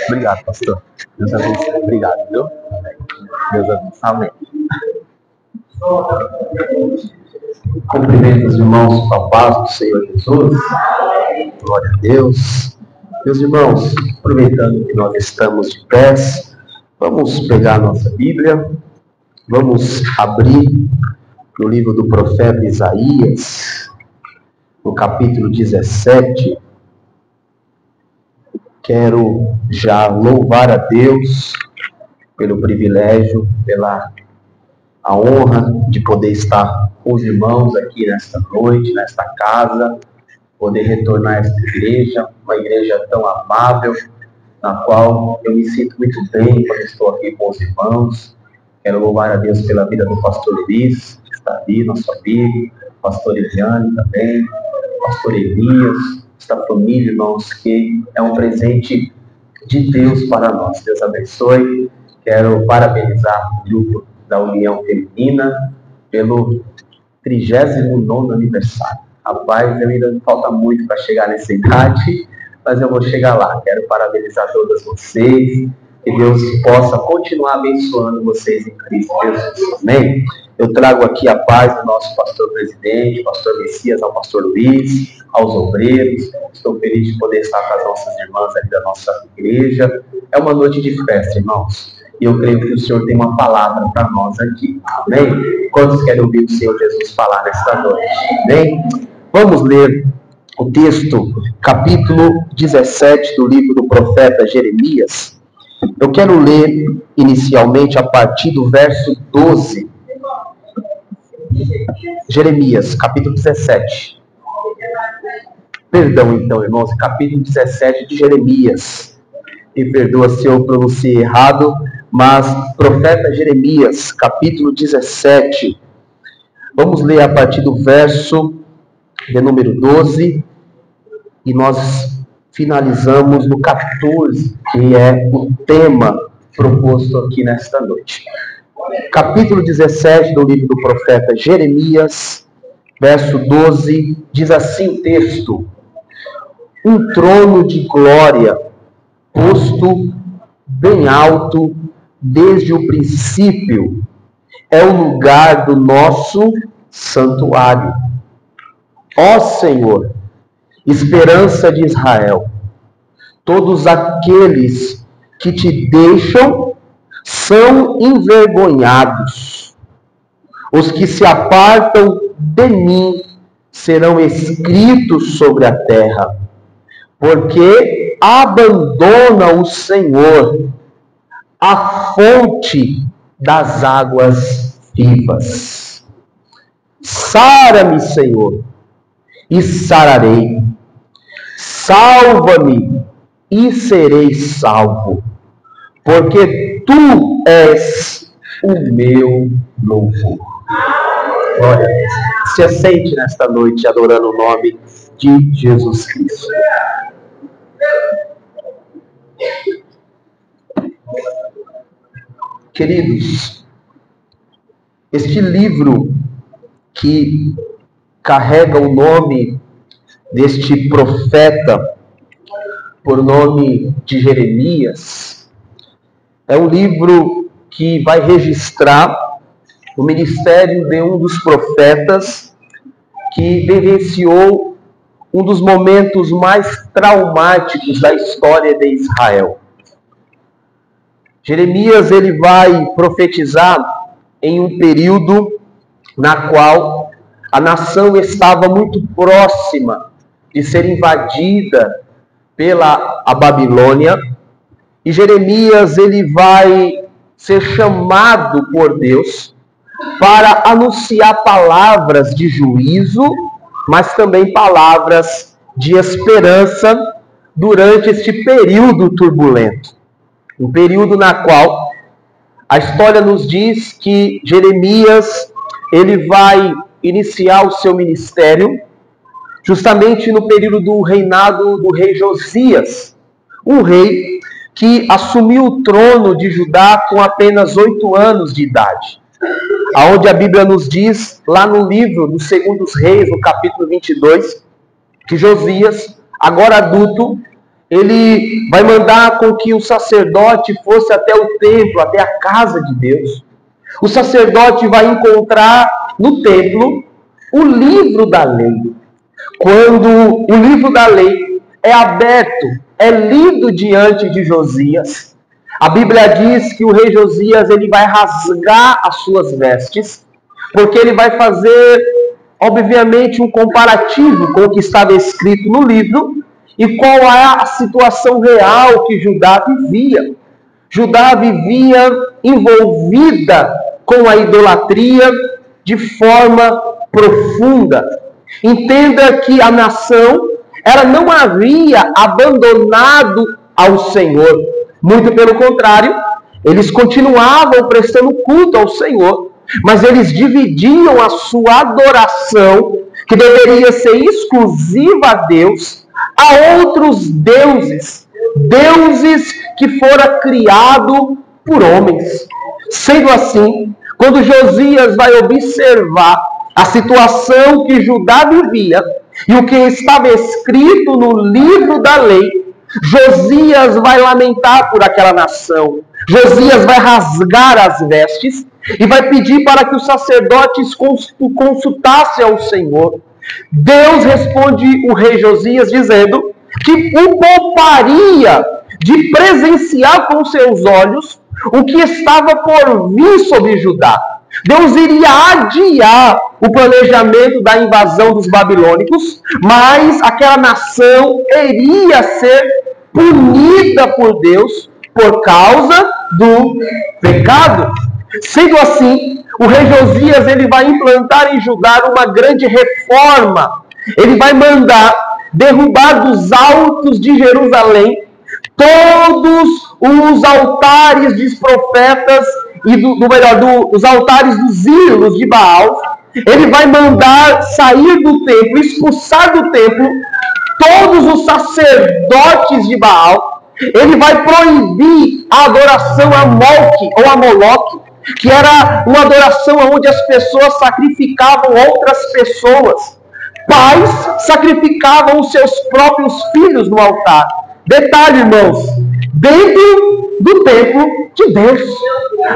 Obrigado, pastor. Deus abençoe. Obrigado, viu? Deus abençoe. Amém. Cumprimento os irmãos com a paz do Senhor Jesus. Glória a Deus. Meus irmãos, aproveitando que nós estamos de pés, vamos pegar a nossa Bíblia, vamos abrir no livro do profeta Isaías, no capítulo 17. Quero já louvar a Deus pelo privilégio, pela a honra de poder estar com os irmãos aqui nesta noite, nesta casa, poder retornar a esta igreja, uma igreja tão amável, na qual eu me sinto muito bem quando estou aqui com os irmãos. Quero louvar a Deus pela vida do pastor Luiz, que está ali, nosso amigo, pastor Eliane também, pastor Elias, esta família, irmãos, que é um presente de Deus para nós. Deus abençoe. Quero parabenizar o grupo da União Feminina pelo 39º aniversário. Rapaz, ainda falta muito para chegar nessa idade, mas eu vou chegar lá. Quero parabenizar todas vocês, que Deus possa continuar abençoando vocês em Cristo Jesus. Amém? Eu trago aqui a paz do nosso pastor presidente, pastor Messias, ao pastor Luiz, aos obreiros. Estou feliz de poder estar com as nossas irmãs ali da nossa igreja. É uma noite de festa, irmãos. E eu creio que o Senhor tem uma palavra para nós aqui. Amém? Quantos querem ouvir o Senhor Jesus falar nesta noite? Amém? Vamos ler o texto, capítulo 17 do livro do profeta Jeremias. Eu quero ler inicialmente a partir do verso 12. Jeremias, capítulo 17. Perdão, então, irmãos, capítulo 17 de Jeremias. Me perdoa se eu pronunciei errado, mas profeta Jeremias, capítulo 17. Vamos ler a partir do verso de número 12 e nós finalizamos no 14, que é o tema proposto aqui nesta noite. Capítulo 17 do livro do profeta Jeremias, verso 12, diz assim o texto: um trono de glória posto bem alto desde o princípio é o lugar do nosso santuário. Ó Senhor, esperança de Israel, todos aqueles que te deixam são envergonhados. Os que se apartam de mim serão escritos sobre a terra, porque abandona o Senhor, a fonte das águas vivas. Sara-me, Senhor, e sararei. Salva-me e serei salvo, porque tu és o meu louvor. Glória a Deus. Se assente nesta noite adorando o nome de Jesus Cristo. Queridos, este livro que carrega o nome deste profeta, por nome de Jeremias, é um livro que vai registrar o ministério de um dos profetas que vivenciou um dos momentos mais traumáticos da história de Israel. Jeremias, ele vai profetizar em um período na qual a nação estava muito próxima de ser invadida pela Babilônia, e Jeremias, ele vai ser chamado por Deus para anunciar palavras de juízo, mas também palavras de esperança durante este período turbulento. Um período na qual a história nos diz que Jeremias, ele vai iniciar o seu ministério justamente no período do reinado do rei Josias, um rei que assumiu o trono de Judá com apenas 8 anos de idade. Aonde a Bíblia nos diz, lá no livro dos 2 Reis, no capítulo 22, que Josias, agora adulto, ele vai mandar com que o sacerdote fosse até o templo, até a casa de Deus. O sacerdote vai encontrar no templo o livro da lei. Quando o livro da lei é aberto, é lido diante de Josias, a Bíblia diz que o rei Josias ele vai rasgar as suas vestes, porque ele vai fazer, obviamente, um comparativo com o que estava escrito no livro e qual é a situação real que Judá vivia. Judá vivia envolvida com a idolatria de forma profunda. Entenda que a nação, ela não havia abandonado ao Senhor. Muito pelo contrário, eles continuavam prestando culto ao Senhor, mas eles dividiam a sua adoração, que deveria ser exclusiva a Deus, a outros deuses, deuses que fora criado por homens. Sendo assim, quando Josias vai observar a situação que Judá vivia e o que estava escrito no livro da lei, Josias vai lamentar por aquela nação. Josias vai rasgar as vestes e vai pedir para que os sacerdotes consultassem ao Senhor. Deus responde o rei Josias dizendo que o pouparia de presenciar com seus olhos o que estava por vir sobre Judá. Deus iria adiar o planejamento da invasão dos babilônicos, mas aquela nação iria ser punida por Deus por causa do pecado. Sendo assim, o rei Josias ele vai implantar em Judá uma grande reforma. Ele vai mandar derrubar dos altos de Jerusalém todos os altares dos profetas e dos altares dos ídolos de Baal. Ele vai mandar sair do templo, expulsar do templo todos os sacerdotes de Baal. Ele vai proibir a adoração a Molque ou a Moloque, que era uma adoração onde as pessoas sacrificavam outras pessoas. Pais sacrificavam os seus próprios filhos no altar. Detalhe, irmãos, dentro do templo de Deus.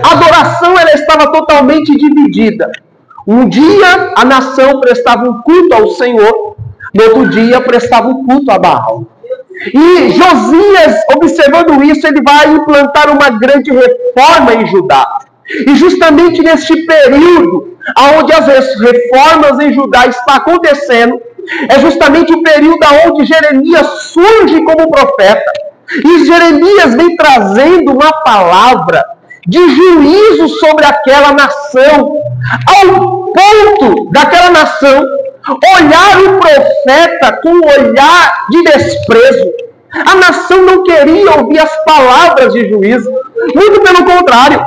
A adoração ela estava totalmente dividida. Um dia a nação prestava um culto ao Senhor, no outro dia prestava um culto a Baal. E Josias, observando isso, ele vai implantar uma grande reforma em Judá. E justamente neste período, onde as reformas em Judá estão acontecendo, é justamente o período onde Jeremias surge como profeta. E Jeremias vem trazendo uma palavra de juízo sobre aquela nação, ao ponto daquela nação olhar o profeta com um olhar de desprezo. A nação não queria ouvir as palavras de juízo, muito pelo contrário.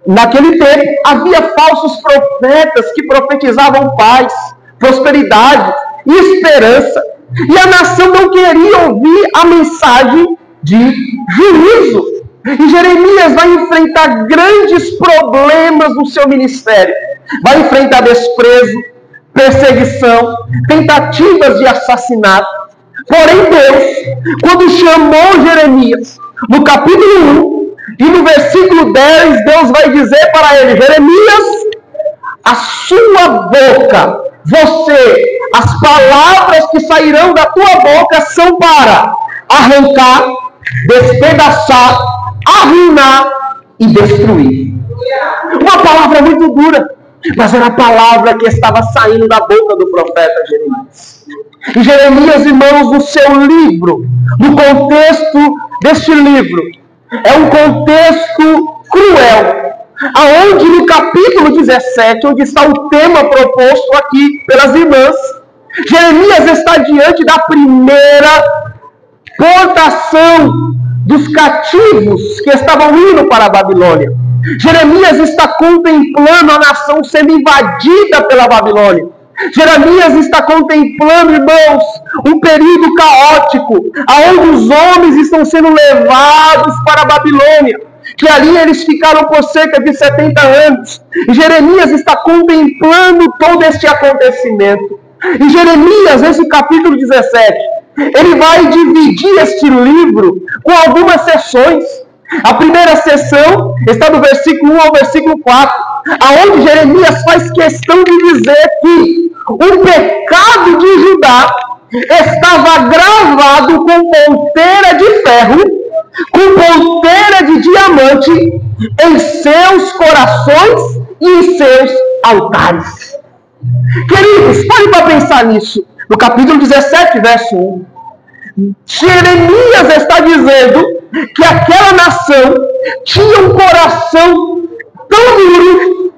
Naquele tempo havia falsos profetas que profetizavam paz, prosperidade e esperança. E a nação não queria ouvir a mensagem de juízo. E Jeremias vai enfrentar grandes problemas no seu ministério. Vai enfrentar desprezo, perseguição, tentativas de assassinato. Porém Deus, quando chamou Jeremias, no capítulo 1 e no versículo 10, Deus vai dizer para ele: Jeremias, a sua boca, as palavras que sairão da tua boca são para arrancar, despedaçar, arruinar e destruir. Uma palavra muito dura, mas era a palavra que estava saindo da boca do profeta Jeremias. E Jeremias, irmãos, no seu livro, no contexto deste livro, é um contexto cruel, aonde no capítulo 17, onde está o tema proposto aqui pelas irmãs, Jeremias está diante da primeira portação dos cativos que estavam indo para a Babilônia. Jeremias está contemplando a nação sendo invadida pela Babilônia. Jeremias está contemplando, irmãos, um período caótico, onde os homens estão sendo levados para a Babilônia, que ali eles ficaram por cerca de 70 anos. E Jeremias está contemplando todo este acontecimento. E Jeremias, nesse capítulo 17, ele vai dividir este livro com algumas seções. A primeira seção está do versículo 1 ao versículo 4, aonde Jeremias faz questão de dizer que o pecado de Judá estava gravado com ponteira de ferro, com ponteira de diamante, em seus corações e em seus altares. Queridos, pare para pensar nisso. No capítulo 17, verso 1, Jeremias está dizendo que aquela nação tinha um coração tão duro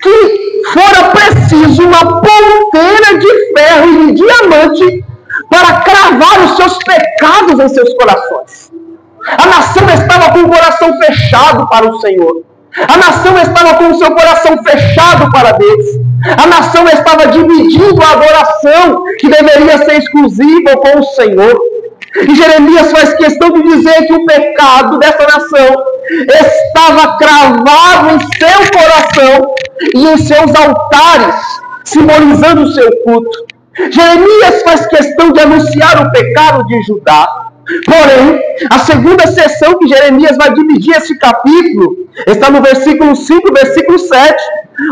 que fora preciso uma ponteira de ferro e de diamante para cravar os seus pecados em seus corações. A nação estava com o coração fechado para o Senhor. A nação estava com o seu coração fechado para Deus. A nação estava dividindo a adoração que deveria ser exclusiva com o Senhor. E Jeremias faz questão de dizer que o pecado dessa nação estava cravado em seu coração e em seus altares, simbolizando o seu culto. Jeremias faz questão de anunciar o pecado de Judá. Porém, a segunda seção que Jeremias vai dividir esse capítulo está no versículo 5 e versículo 7.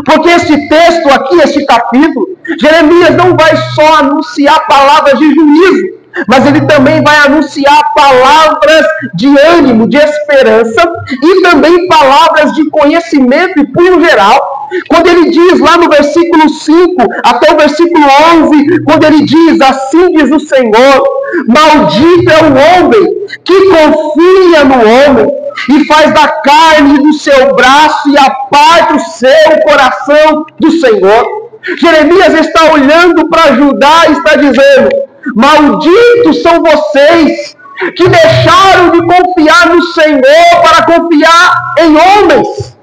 Porque este texto aqui, este capítulo, Jeremias não vai só anunciar palavras de juízo, mas ele também vai anunciar palavras de ânimo, de esperança, e também palavras de conhecimento e punho geral. Quando ele diz lá no versículo 5 até o versículo 11, quando ele diz: assim diz o Senhor, maldito é o homem que confia no homem e faz da carne do seu braço e aparta o seu coração do Senhor. Jeremias está olhando para Judá e está dizendo: malditos são vocês que deixaram de confiar no Senhor para confiar em homens.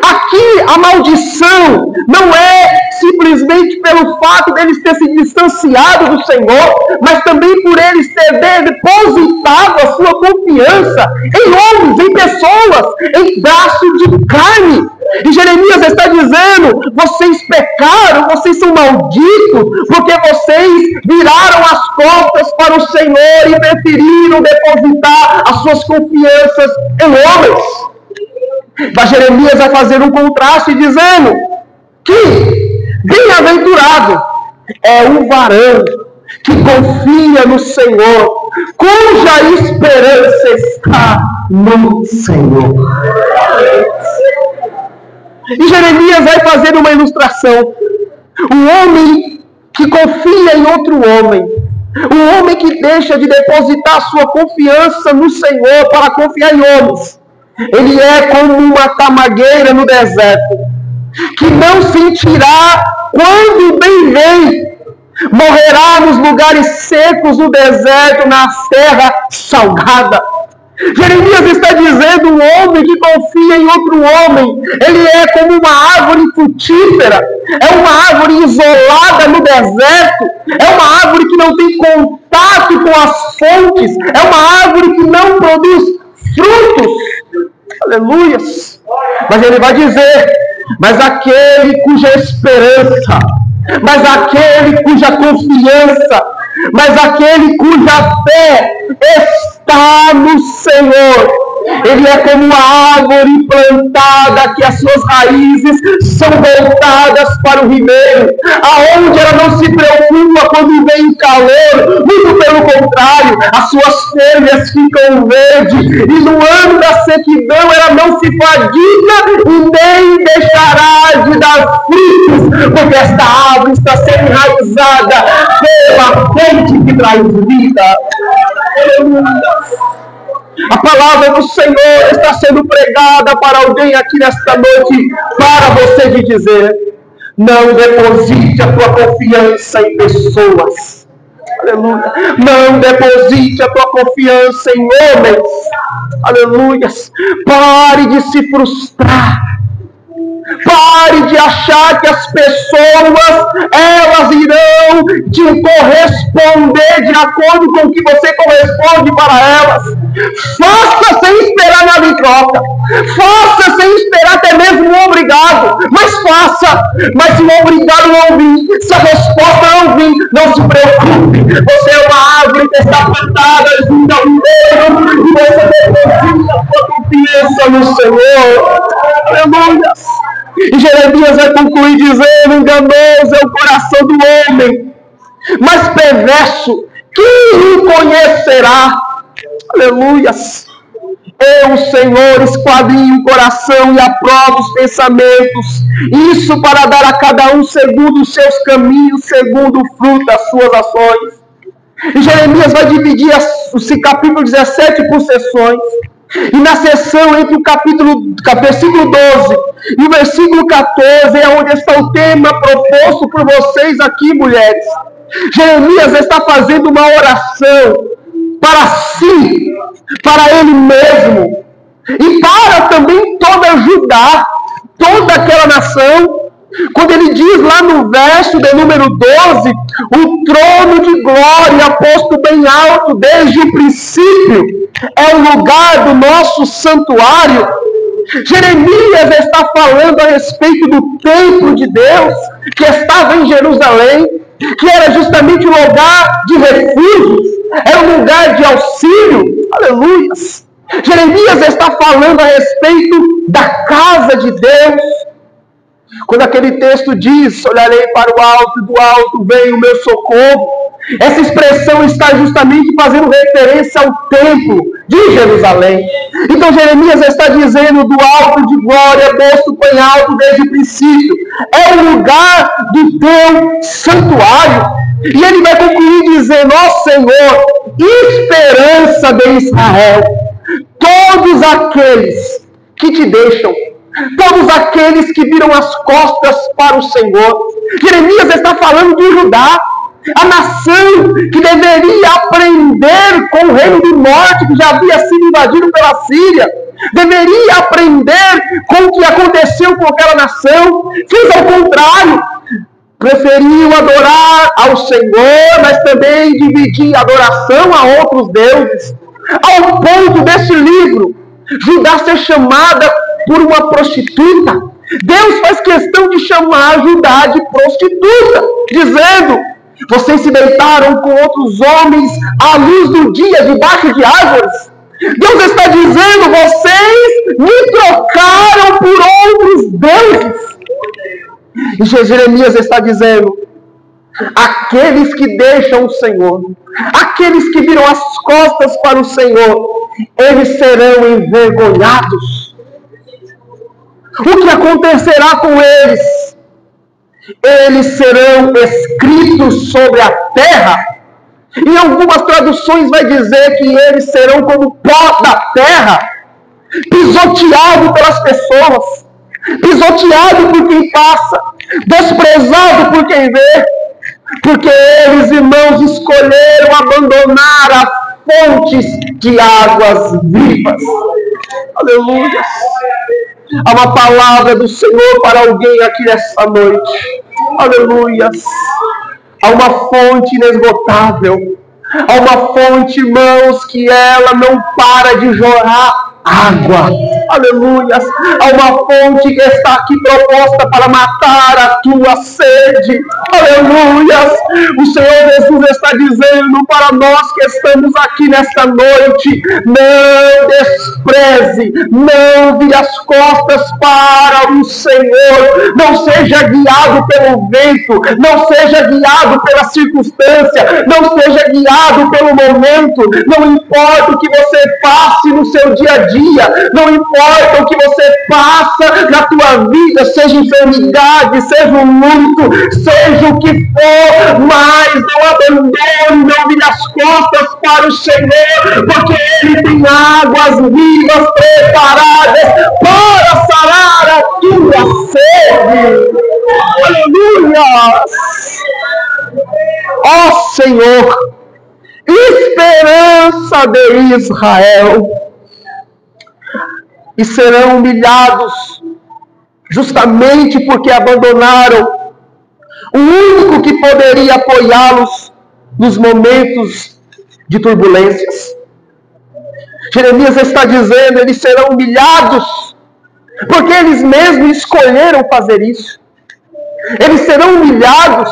Aqui a maldição não é simplesmente pelo fato deles ter se distanciado do Senhor, mas também por eles terem depositado a sua confiança em homens, em pessoas, em braços de carne. E Jeremias está dizendo: vocês pecaram, vocês são malditos, porque vocês viraram as costas para o Senhor e preferiram depositar as suas confianças em homens. Mas Jeremias vai fazer um contraste dizendo que bem-aventurado é o varão que confia no Senhor, cuja esperança está no Senhor. E Jeremias vai fazer uma ilustração. O homem que confia em outro homem, o homem que deixa de depositar sua confiança no Senhor para confiar em homens, ele é como uma tamagueira no deserto, que não sentirá quando o bem vem, morrerá nos lugares secos do deserto, na terra salgada. Jeremias está dizendo: um homem que confia em outro homem, ele é como uma árvore frutífera, é uma árvore isolada no deserto, é uma árvore que não tem contato com as fontes, é uma árvore que não produz frutos. Aleluias. Mas ele vai dizer: mas aquele cuja esperança, mas aquele cuja confiança, mas aquele cuja fé está no Senhor, ele é como uma árvore plantada que as suas raízes são voltadas para o ribeiro, aonde ela não se preocupa quando vem calor, muito pelo contrário, as suas folhas ficam verdes, e no ano da sequidão ela não se fadiga e nem deixará de dar frutos, porque esta árvore está sendo enraizada pela fonte que traz vida. A palavra do Senhor está sendo pregada para alguém aqui nesta noite, para você de dizer: não deposite a tua confiança em pessoas. Aleluia. Não deposite a tua confiança em homens. Aleluia. Pare de se frustrar. Pare de achar que as pessoas, elas irão te corresponder de acordo com o que você corresponde para elas. Faça sem esperar nada em troca. Faça sem esperar até mesmo um obrigado obrigado, mas faça. Mas se o obrigado não vir, se a resposta não vir, não se preocupe. Você é uma árvore que está plantada junto ao ribeiro, e você deposita a sua confiança no Senhor. Aleluia. E Jeremias vai concluir dizendo: enganoso é o coração do homem, mas perverso, quem o conhecerá? Aleluias. Eu, Senhor, esquadrinho o coração e aprovo os pensamentos, isso para dar a cada um segundo os seus caminhos, segundo o fruto das suas ações. E Jeremias vai dividir esse capítulo 17 por sessões. E na sessão entre o versículo 12 e o versículo 14 é onde está o tema proposto por vocês aqui, mulheres. Jeremias está fazendo uma oração para si, para ele mesmo, e para também toda Judá, toda aquela nação. Quando ele diz lá no verso de número 12, o trono de glória posto bem alto desde o princípio, é o lugar do nosso santuário. Jeremias está falando a respeito do templo de Deus, que estava em Jerusalém, que era justamente um lugar de refúgio, era um lugar de auxílio. Aleluias! Jeremias está falando a respeito da casa de Deus. Quando aquele texto diz: olharei para o alto, e do alto vem o meu socorro, essa expressão está justamente fazendo referência ao templo de Jerusalém. Então Jeremias está dizendo: do alto de glória, posto bem alto desde o princípio, é o lugar do teu santuário. E ele vai concluir dizendo: ó Senhor, esperança de Israel, todos aqueles que te deixam, todos aqueles que viram as costas para o Senhor. Jeremias está falando de Judá, a nação que deveria aprender com o reino do norte, que já havia sido invadido pela Síria, deveria aprender com o que aconteceu com aquela nação. Fez ao contrário, preferiu adorar ao Senhor, mas também dividir a adoração a outros deuses, ao ponto desse livro, Judá ser chamada por uma prostituta. Deus faz questão de chamar Judá de prostituta, dizendo: vocês se deitaram com outros homens à luz do dia, debaixo de árvores. Deus está dizendo: vocês me trocaram por outros deuses. E Jeremias está dizendo: aqueles que deixam o Senhor, aqueles que viram as costas para o Senhor, eles serão envergonhados. O que acontecerá com eles? Eles serão escritos sobre a terra. Em algumas traduções vai dizer que eles serão como pó da terra, pisoteado pelas pessoas, pisoteado por quem passa, desprezado por quem vê, porque eles, irmãos, escolheram abandonar as fontes de águas vivas. Aleluia! Há uma palavra do Senhor para alguém aqui nessa noite. Aleluia! Há uma fonte inesgotável. Há uma fonte, irmãos, que ela não para de jorrar água. Aleluia! Há uma fonte que está aqui proposta para matar a tua sede. Aleluia! O Senhor Jesus está dizendo para nós que estamos aqui nesta noite: não despreze, não vire as costas para o Senhor. Não seja guiado pelo vento, não seja guiado pela circunstância, não seja guiado pelo momento. Não importa o que você passe no seu dia a dia, não importa o que você passa na tua vida, seja enfermidade, seja um luto, seja o que for, mas não abandone, não vire as costas para o Senhor, porque Ele tem águas vivas preparadas para sarar a tua sede. Aleluia! Ó Senhor, esperança de Israel, e serão humilhados justamente porque abandonaram o único que poderia apoiá-los nos momentos de turbulências. Jeremias está dizendo: eles serão humilhados porque eles mesmos escolheram fazer isso. Eles serão humilhados,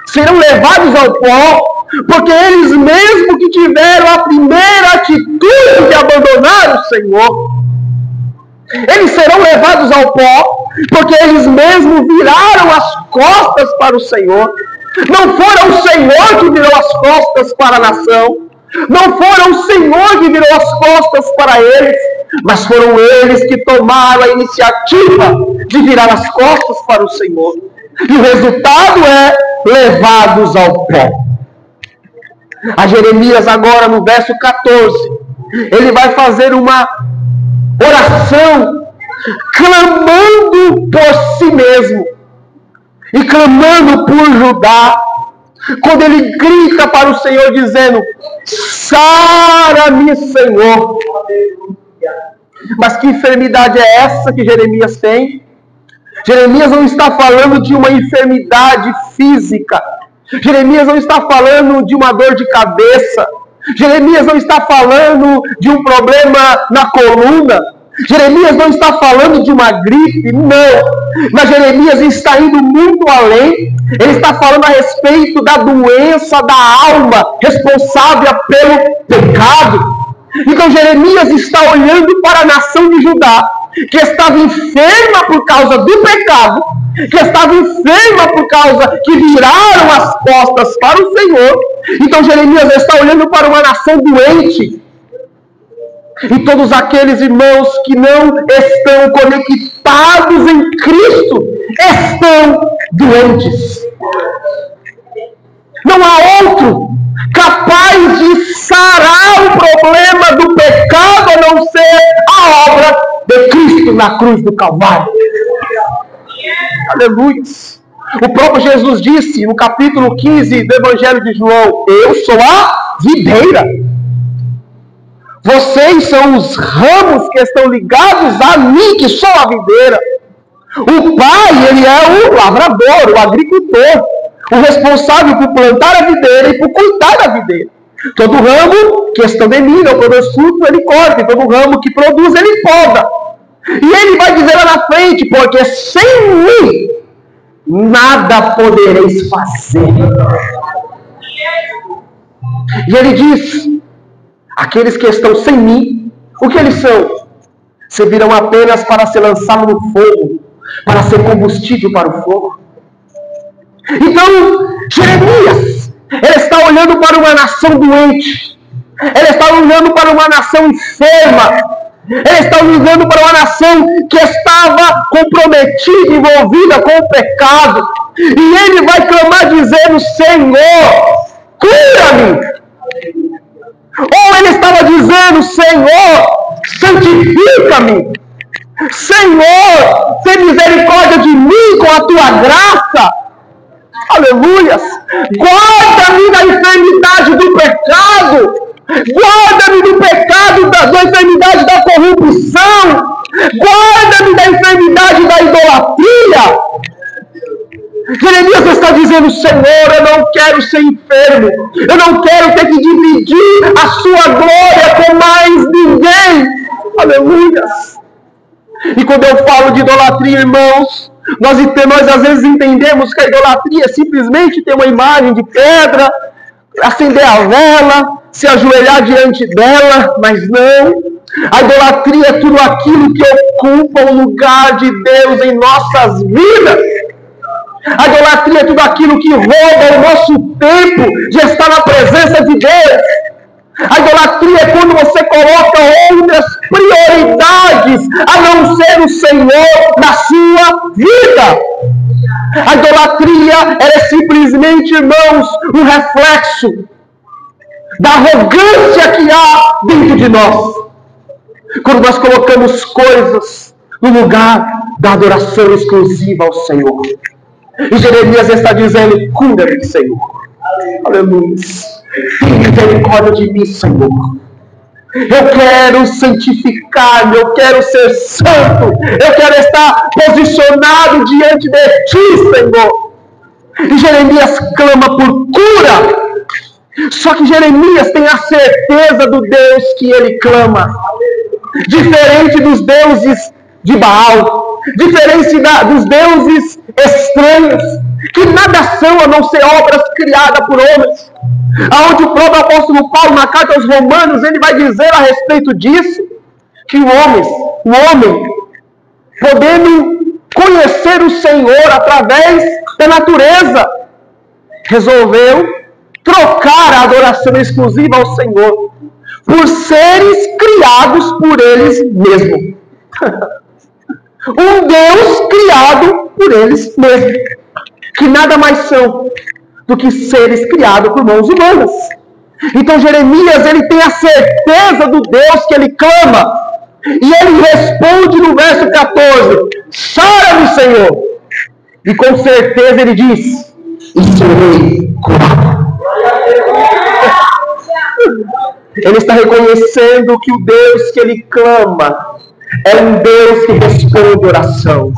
serão levados ao pó, porque eles mesmos que tiveram a primeira atitude de abandonar o Senhor. Eles serão levados ao pó, porque eles mesmos viraram as costas para o Senhor. Não foram o Senhor que virou as costas para a nação, não foram o Senhor que virou as costas para eles, mas foram eles que tomaram a iniciativa de virar as costas para o Senhor. E o resultado é levados ao pó. A Jeremias agora no verso 14, ele vai fazer uma oração clamando por si mesmo e clamando por Judá, quando ele grita para o Senhor dizendo: sara-me, Senhor. Mas que enfermidade é essa que Jeremias tem? Jeremias não está falando de uma enfermidade física. Jeremias não está falando de uma dor de cabeça. Jeremias não está falando de um problema na coluna. Jeremias não está falando de uma gripe, não. Mas Jeremias está indo muito além. Ele está falando a respeito da doença da alma, responsável pelo pecado. Então Jeremias está olhando para a nação de Judá, que estava enferma por causa do pecado, que estava enferma por causa que viraram as costas para o Senhor. Então Jeremias está olhando para uma nação doente. E todos aqueles irmãos que não estão conectados em Cristo estão doentes. Não há outro capaz de sarar o problema do pecado a não ser a obra de Cristo na cruz do Calvário. Aleluia. O próprio Jesus disse no capítulo 15 do Evangelho de João: eu sou a videira. Vocês são os ramos que estão ligados a mim, que sou a videira. O Pai, ele é o lavrador, o agricultor, o responsável por plantar a videira e por cuidar da videira. Todo ramo que está de mim não produz fruto, ele corta. E todo ramo que produz, ele poda. E ele vai dizer lá na frente: porque sem mim nada podereis fazer. E ele diz: aqueles que estão sem mim, o que eles são? Servirão apenas para ser lançado no fogo, para ser combustível para o fogo. Então, Jeremias, ele está olhando para uma nação doente, ele está olhando para uma nação enferma, ele está olhando para uma nação que estava comprometida, envolvida com o pecado, e ele vai clamar dizendo: Senhor, cura-me. Ou ele estava dizendo: Senhor, santifica-me. Senhor, tem misericórdia de mim com a tua graça. Aleluias. Guarda-me da enfermidade do pecado. Guarda-me do pecado, da enfermidade da corrupção. Guarda-me da enfermidade da idolatria. Jeremias está dizendo: Senhor, eu não quero ser enfermo. Eu não quero ter que dividir a sua glória com mais ninguém. Aleluia. E quando eu falo de idolatria, irmãos, nós às vezes entendemos que a idolatria é simplesmente ter uma imagem de pedra, acender a vela, se ajoelhar diante dela, mas não. A idolatria é tudo aquilo que ocupa o lugar de Deus em nossas vidas. A idolatria é tudo aquilo que rouba o nosso tempo de estar na presença de Deus. A idolatria é quando você coloca outras prioridades a não ser o Senhor na sua vida. A idolatria é simplesmente, irmãos, um reflexo da arrogância que há dentro de nós. Quando nós colocamos coisas no lugar da adoração exclusiva ao Senhor. E Jeremias está dizendo: cura-me, Senhor. Aleluia. Tem misericórdia de mim, Senhor. Eu quero santificar-me, eu quero ser santo, eu quero estar posicionado diante de Ti, Senhor. E Jeremias clama por cura. Só que Jeremias tem a certeza do Deus que ele clama. Diferente dos deuses de Baal, diferente dos deuses estranhos, que nada são a não ser obras criadas por homens. Aonde o próprio apóstolo Paulo, na carta aos Romanos, ele vai dizer a respeito disso, que o homem, podendo conhecer o Senhor através da natureza, resolveu trocar a adoração exclusiva ao Senhor por seres criados por eles mesmos. Um Deus criado por eles mesmos, que nada mais são do que seres criados por mãos humanas. Então Jeremias, ele tem a certeza do Deus que ele clama, e ele responde no verso 14: sara-me, Senhor. E com certeza ele diz: e serei curado. Ele está reconhecendo que o Deus que ele clama é um Deus que responde oração.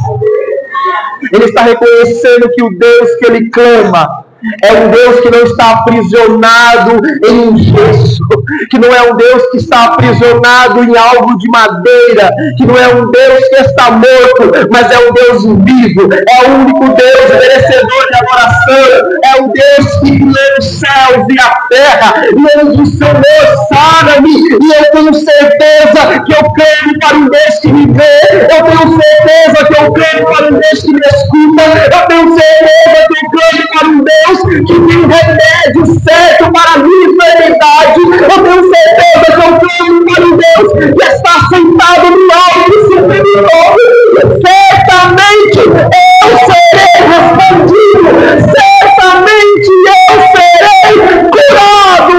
Ele está reconhecendo que o Deus que ele clama é um Deus que não está aprisionado em um gesso, que não é um Deus que está aprisionado em algo de madeira, que não é um Deus que está morto, mas é um Deus vivo, é o único Deus merecedor de adoração, é o Deus que criou os céus e a terra, e ele diz: Senhor, sara-me, e eu tenho certeza que eu clamo para um Deus que me vê, eu tenho certeza que eu clamo para um Deus que me escuta, eu tenho certeza que eu clamo para um Deus que tem remédio certo para a minha enfermidade. Eu tenho certeza que eu clamo para um Deus que está sentado no alto superior. Certamente eu serei respondido. Certamente eu serei curado.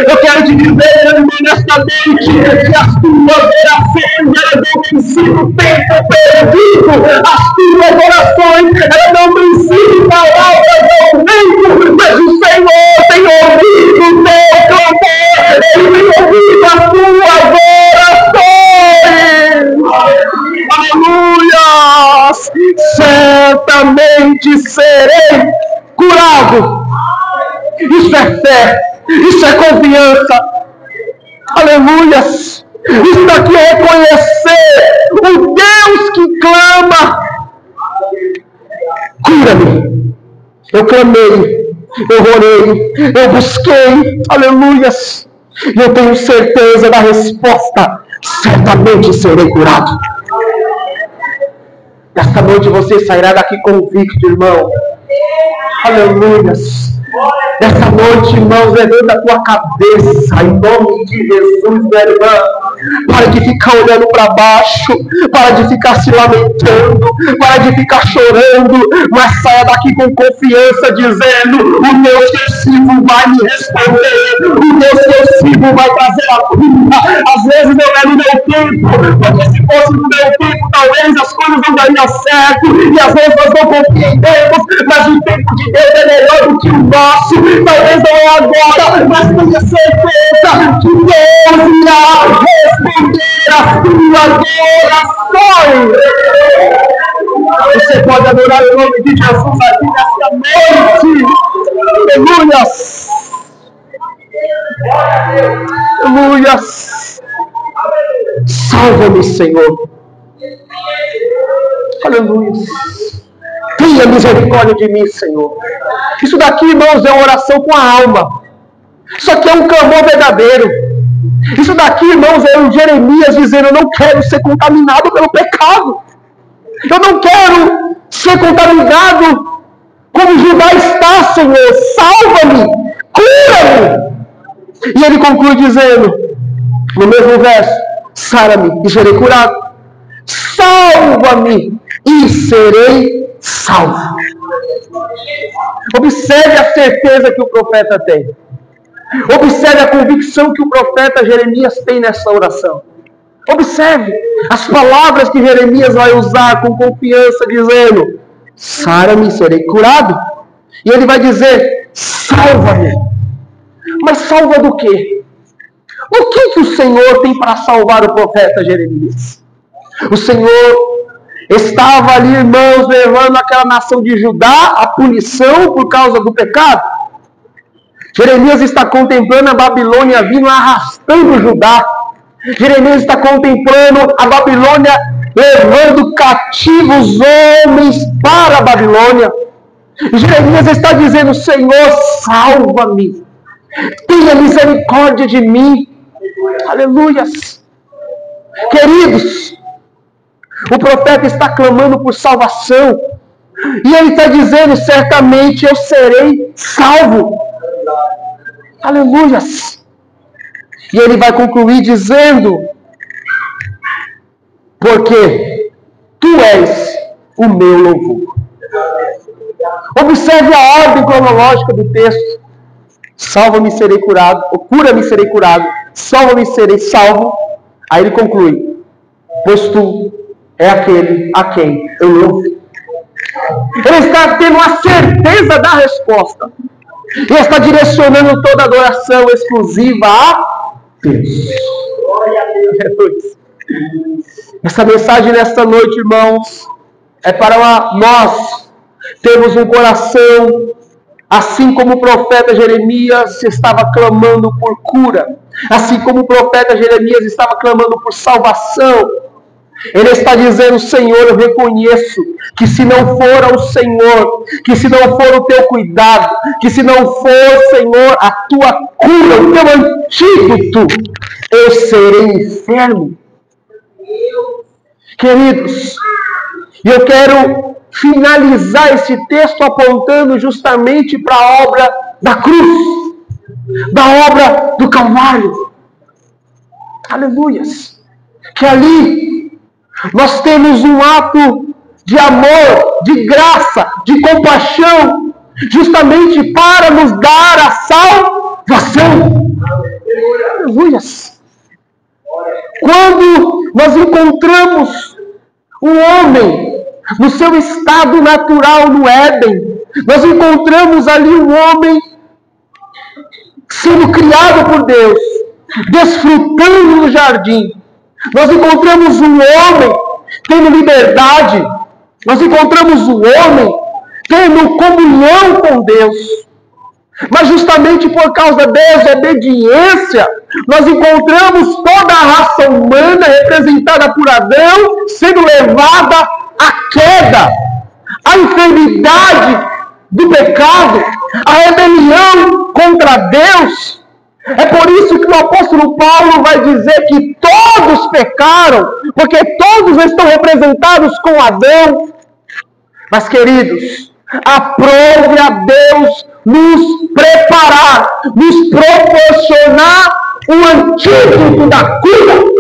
Eu quero te dizer, honestamente, que as tuas orações, elas não têm sido tempo perdido. As tuas orações, elas não têm sido palavras ao vento, mas o Senhor tem ouvido o teu clamor, Ele tem ouvido as tuas orações. Aleluia! Certamente serei curado. Isso é fé. Isso é confiança. Aleluias. Isso daqui é reconhecer o Deus que clama. Cura-me. Eu clamei, eu orei, eu busquei. Aleluias. E eu tenho certeza da resposta. Certamente serei curado. Esta noite você sairá daqui convicto, irmão. Aleluias. Nessa noite, irmãos, levanta a tua cabeça em nome de Jesus, minha irmã. Para de ficar olhando para baixo, para de ficar se lamentando, para de ficar chorando, mas saia daqui com confiança, dizendo: o Deus que eu sirvo vai me responder, o Deus que eu sirvo vai trazer a cura. Às vezes eu levo meu tempo, porque se fosse o meu tempo, talvez as coisas não dariam certo, e às vezes nós não compreendemos, mas o tempo de Deus é melhor do que o nosso. Talvez não é agora, mas tenha certeza que Deus irá responder as tuas orações. Você pode adorar o nome de Jesus aqui nesta noite. Aleluias. Aleluias. Salva-me, Senhor. Aleluias. Tenha misericórdia de mim, Senhor. Isso daqui, irmãos, é uma oração com a alma. Isso aqui é um clamor verdadeiro. Isso daqui, irmãos, é o Jeremias dizendo: eu não quero ser contaminado pelo pecado. Eu não quero ser contaminado como Judá está, Senhor. Salva-me, cura-me. E ele conclui dizendo, no mesmo verso: sara-me e serei curado. Salva-me e serei salvo. Observe a certeza que o profeta tem. Observe a convicção que o profeta Jeremias tem nessa oração. Observe as palavras que Jeremias vai usar com confiança, dizendo: sara-me, serei curado. E ele vai dizer: salva-me. Mas salva do quê? O que o Senhor tem para salvar o profeta Jeremias? O Senhor estava ali, irmãos, levando aquela nação de Judá à punição por causa do pecado. Jeremias está contemplando a Babilônia vindo arrastando Judá. Jeremias está contemplando a Babilônia levando cativos homens para a Babilônia. Jeremias está dizendo: Senhor, salva-me, tenha misericórdia de mim. Aleluias. Queridos, o profeta está clamando por salvação, e ele está dizendo: certamente eu serei salvo. Aleluias. E ele vai concluir dizendo: porque tu és o meu louvor. Observe a ordem cronológica do texto. Salva-me, serei curado. Ou cura-me, serei curado. Salva-me, serei salvo. Aí ele conclui: pois tu é aquele a quem eu louvo. Ele está tendo a certeza da resposta. Ele está direcionando toda a adoração exclusiva a Deus. Glória a Deus. Essa mensagem nesta noite, irmãos, é para nós termos um coração, assim como o profeta Jeremias estava clamando por cura, assim como o profeta Jeremias estava clamando por salvação. Ele está dizendo: Senhor, eu reconheço que se não for o Senhor, que se não for o teu cuidado, que se não for, Senhor, a tua cura, o teu antídoto, eu serei enfermo. Queridos, eu quero finalizar esse texto apontando justamente para a obra da cruz, da obra do Calvário. Aleluias. Que ali nós temos um ato de amor, de graça, de compaixão, justamente para nos dar a salvação. Aleluias. Quando nós encontramos o homem no seu estado natural no Éden, nós encontramos ali um homem sendo criado por Deus, desfrutando no jardim. Nós encontramos um homem tendo liberdade. Nós encontramos um homem tendo comunhão com Deus. Mas justamente por causa da desobediência, nós encontramos toda a raça humana representada por Adão sendo levada à queda, à enfermidade do pecado, à rebelião contra Deus. É por isso que o apóstolo Paulo vai dizer que todos pecaram, porque todos estão representados com Adão. Mas, queridos, aprove a Deus nos preparar, nos proporcionar um antídoto da cura.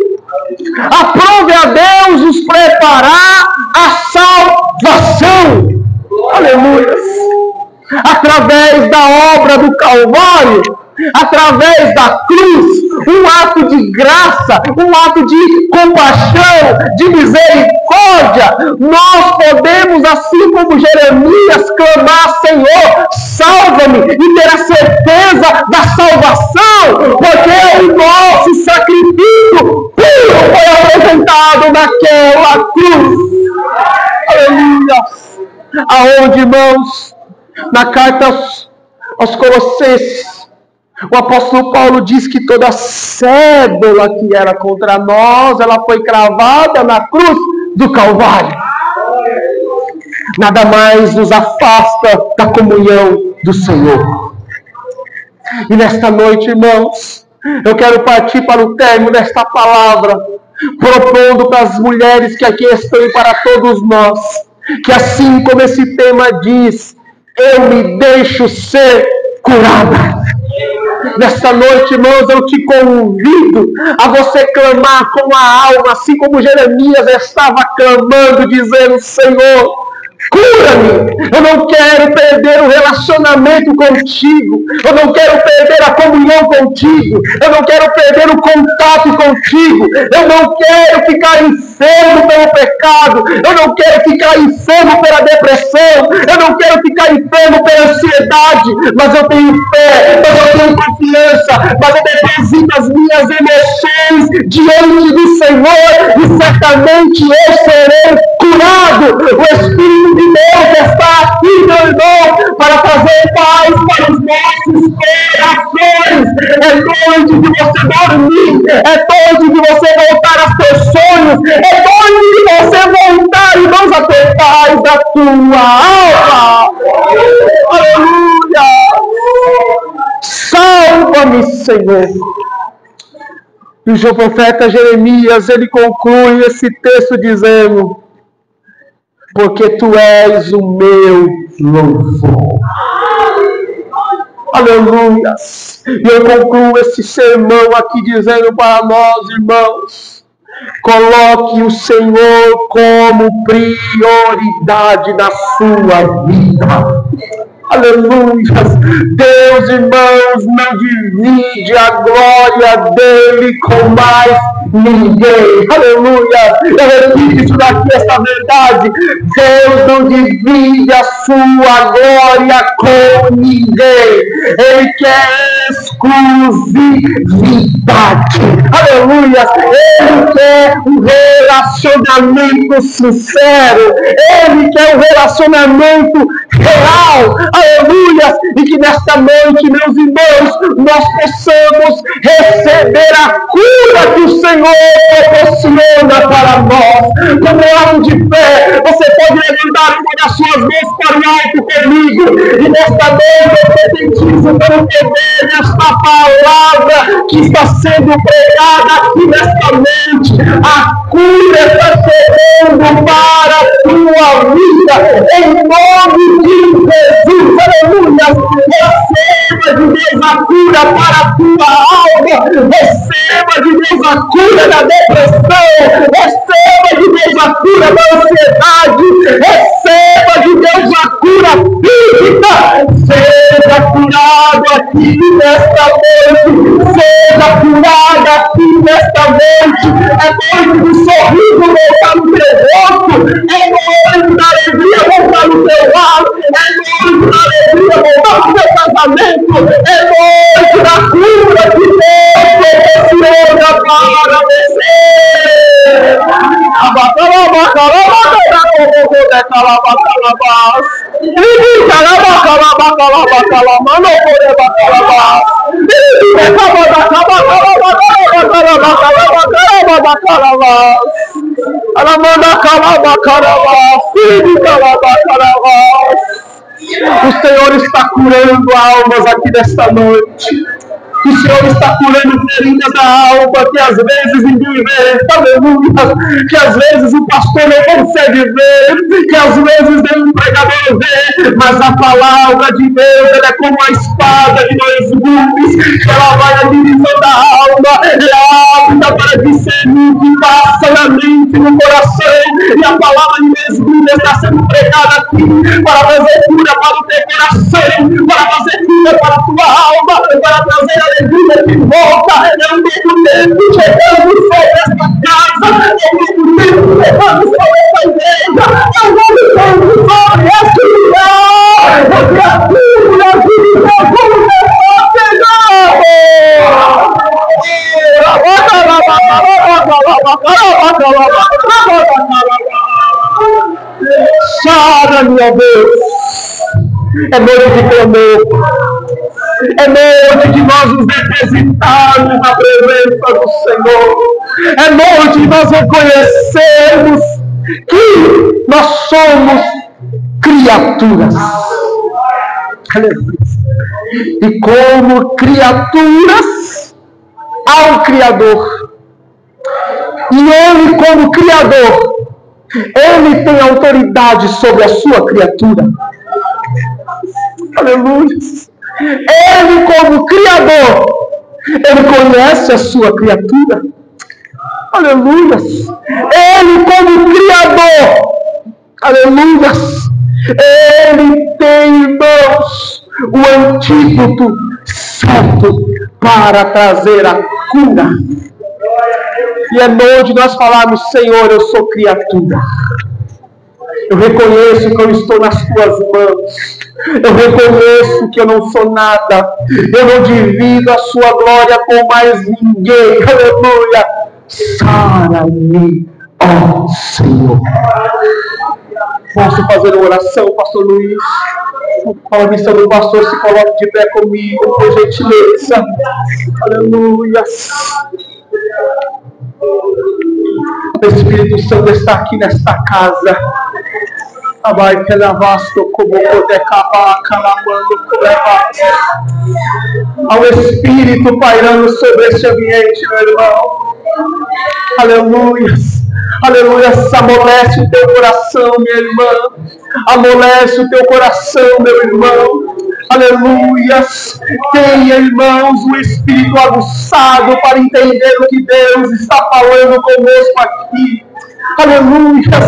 Aprove a Deus nos preparar a salvação. Aleluia! Através da obra do Calvário, através da cruz, um ato de graça, um ato de compaixão, de misericórdia, nós podemos, assim como Jeremias, clamar: Senhor, salva-me, e ter a certeza da salvação, porque o nosso sacrifício puro foi apresentado naquela cruz. Aleluia! Aonde, irmãos, na carta aos Colossenses, o apóstolo Paulo diz que toda cédula que era contra nós, ela foi cravada na cruz do Calvário. Nada mais nos afasta da comunhão do Senhor. E nesta noite, irmãos, eu quero partir para o término desta palavra, propondo para as mulheres que aqui estão e para todos nós, que assim como esse tema diz, eu me deixo ser curada. Nesta noite, irmãos, eu te convido a você clamar com a alma, assim como Jeremias estava clamando, dizendo: Senhor, cura-me. Eu não quero perder o relacionamento contigo. Eu não quero perder a comunhão contigo. Eu não quero perder o contato contigo. Eu não quero ficar enfermo pelo pecado. Eu não quero ficar enfermo pela depressão. Eu não quero ficar enfermo pela ansiedade. Mas eu tenho fé, mas eu tenho confiança, mas eu deposito as minhas emoções diante do Senhor e certamente eu serei curado. O Espírito de Deus está aqui, meu irmão, para fazer paz para os nossos corações. paz, é noite de você dormir, é noite de você voltar aos teus sonhos, é noite de você voltar, irmãos, a ter paz da tua alma. Aleluia! Salva-me, Senhor. E o profeta Jeremias, ele conclui esse texto dizendo: porque tu és o meu louvor. Aleluia. E eu concluo esse sermão aqui dizendo para nós, irmãos, coloque o Senhor como prioridade na sua vida. Aleluia. Deus, irmãos, não divide a glória dele com mais ninguém. Aleluia. Eu repito isso daqui, essa verdade. Deus não divide a sua glória com ninguém. Ele quer exclusividade. Aleluia. Ele quer um relacionamento sincero. Ele quer um relacionamento real. Aleluia. E que nesta noite, meus irmãos, nós possamos receber a cura que o Senhor proporciona para nós. Como homem de fé, você pode levantar uma das suas mãos para o alto comigo. E nesta noite eu profetizo pelo poder desta palavra que está sendo pregada aqui nesta noite. A cura está chegando para a tua vida. Em nome de Jesus. Aleluia. Receba de Deus a cura para a tua alma. Receba de Deus a cura da depressão. Receba de Deus a cura da ansiedade. Receba de Deus a cura física. Seja curado aqui nesta noite. Seja curado aqui nesta noite. É noite do sorriso voltar no teu rosto. É noite da alegria voltar no teu lar. É noite da alegria voltar no teu casamento. É noite da cura que Deus proporciona para você. O Senhor está curando almas aqui nesta noite. O Senhor está curando feridas da alma que às vezes ninguém vê, aleluia, que às vezes o pastor não consegue ver, que às vezes nenhum pregador vê, mas a palavra de Deus ela é como a espada de dois gumes, que ela vai à divisão da alma, ela apta para discernir o que passa na mente e no coração, e a palavra de Deus está sendo pregada aqui para trazer cura para o teu coração, para trazer cura para a tua alma, para trazer alegria de volta. É um novo tempo chegando sobre esta casa, é um novo tempo chegando sobre esta igreja, é um novo tempo sobre este lugar, porque a cura de Jesus está chegando. Sara-me, ó Deus. É noite de clamor. É noite de nós nos depositarmos na presença do Senhor. É noite de nós reconhecermos que nós somos criaturas. E como criaturas, há um Criador. E Ele, como Criador, Ele tem autoridade sobre a sua criatura. Aleluia. Ele, como Criador, Ele conhece a sua criatura. Aleluia. Ele, como Criador, aleluia, Ele tem, irmãos, o antídoto certo para trazer a cura. E é noite nós falarmos: Senhor, eu sou criatura. Eu reconheço que eu estou nas tuas mãos. Eu reconheço que eu não sou nada. Eu não divido a sua glória com mais ninguém. Aleluia. Sara-me, ó Senhor. Posso fazer uma oração, pastor Luiz? Com a missão do pastor, se coloque de pé comigo, por gentileza. Aleluia. O Espírito Santo está aqui nesta casa. Abai que lavasto como poder acabar, calabando como ao Espírito pairando sobre este ambiente, meu irmão. Aleluia. Aleluia. Amolece o teu coração, minha irmã. Amolece o teu coração, meu irmão. Aleluia. Tenha, irmãos, um espírito aguçado para entender o que Deus está falando conosco aqui. Aleluia.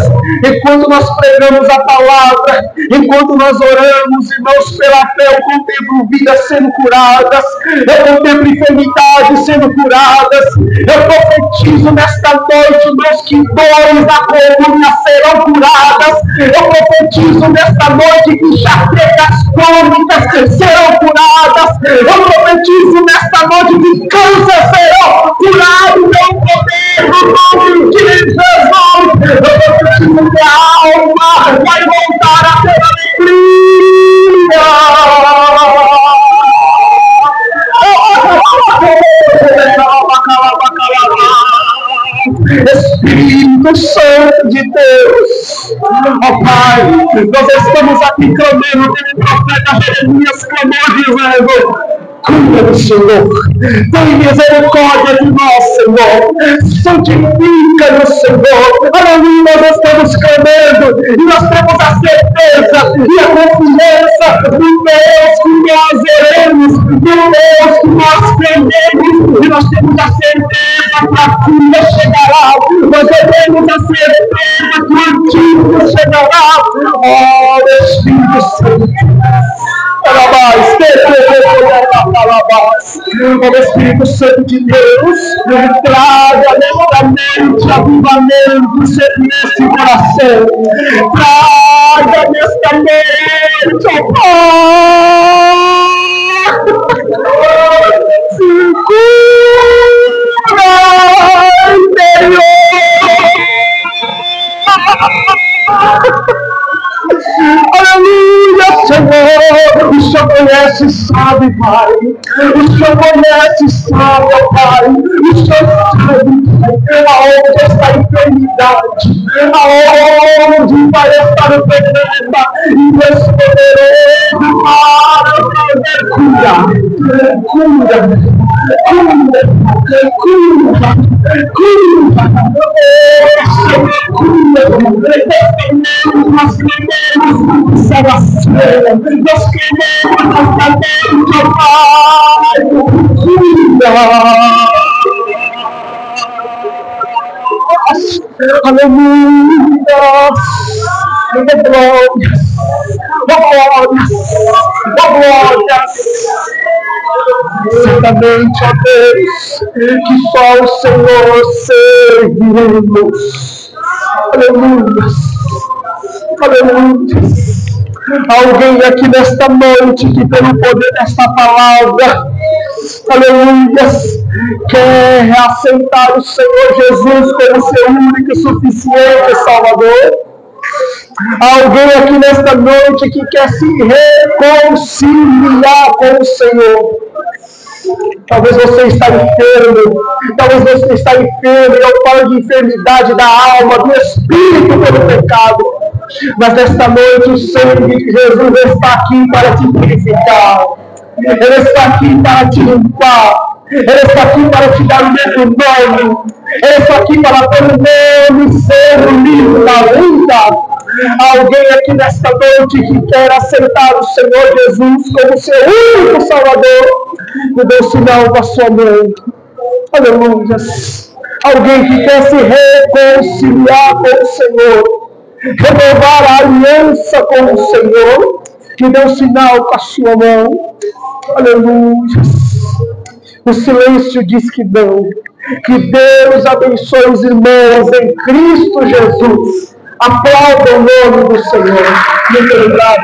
Enquanto nós pregamos a palavra, enquanto nós oramos, irmãos, pela fé, eu contemplo vidas sendo curadas, eu contemplo enfermidades sendo curadas, eu profetizo nesta noite, irmãos, que dores da coluna serão curadas, eu profetizo nesta noite que jaquecas crônicas serão curadas, eu profetizo nesta noite que câncer serão curados, meu poder, no nome de Jesus. Eu profetizo que a alma vai voltar a ter alegria. Espírito Santo de Deus, ó Pai, nós estamos aqui clamando, como o profeta Jeremias clamou, dizendo: cura-nos, Senhor, tem misericórdia de nós, Senhor, santifica-nos, Senhor. Aleluia, nós estamos clamando e nós temos a certeza e a confiança do Deus que nós oramos, do Deus que nós cremos, e nós temos a certeza que a cura chegará, nós temos a certeza que o antídoto chegará. Ó Espírito Santo, o Espírito Santo de Deus, traga nesta mente avivamento nesse coração, traga nesta mente, ó Pai, cura interior. Aleluia, Senhor. O Senhor conhece e sabe, Pai. O Senhor conhece e sabe, Pai. O Senhor sabe, Pai, aonde está a enfermidade, aonde vai estar o pecado, e Deus poderoso para fazer cura. Cura. Nós queremos salvação, nós queremos Pai, aleluia, glórias. Certamente, ó Deus, que só o Senhor serviremos. Aleluia. Aleluia. Alguém aqui nesta noite que pelo poder desta palavra, aleluia, quer aceitar o Senhor Jesus como seu único e suficiente Salvador. Alguém aqui nesta noite que quer se reconciliar com o Senhor. Talvez você está enfermo, talvez você está enfermo, e eu falo de enfermidade da alma, do espírito pelo pecado. Mas nesta noite o sangue de Jesus está aqui para te purificar. Ele está aqui para te limpar. Ele está aqui para te dar o mesmo nome. Ele está aqui para pelo nome ser o livro da vida. Alguém aqui nesta noite que quer aceitar o Senhor Jesus como seu único Salvador, me dê o sinal com a sua mão. Aleluia. Alguém que quer se reconciliar com o Senhor, renovar a aliança com o Senhor, que dê um sinal com a sua mão. Aleluia. O silêncio diz que não. Que Deus abençoe os irmãos em Cristo Jesus. Aplauda o nome do Senhor. Muito obrigado.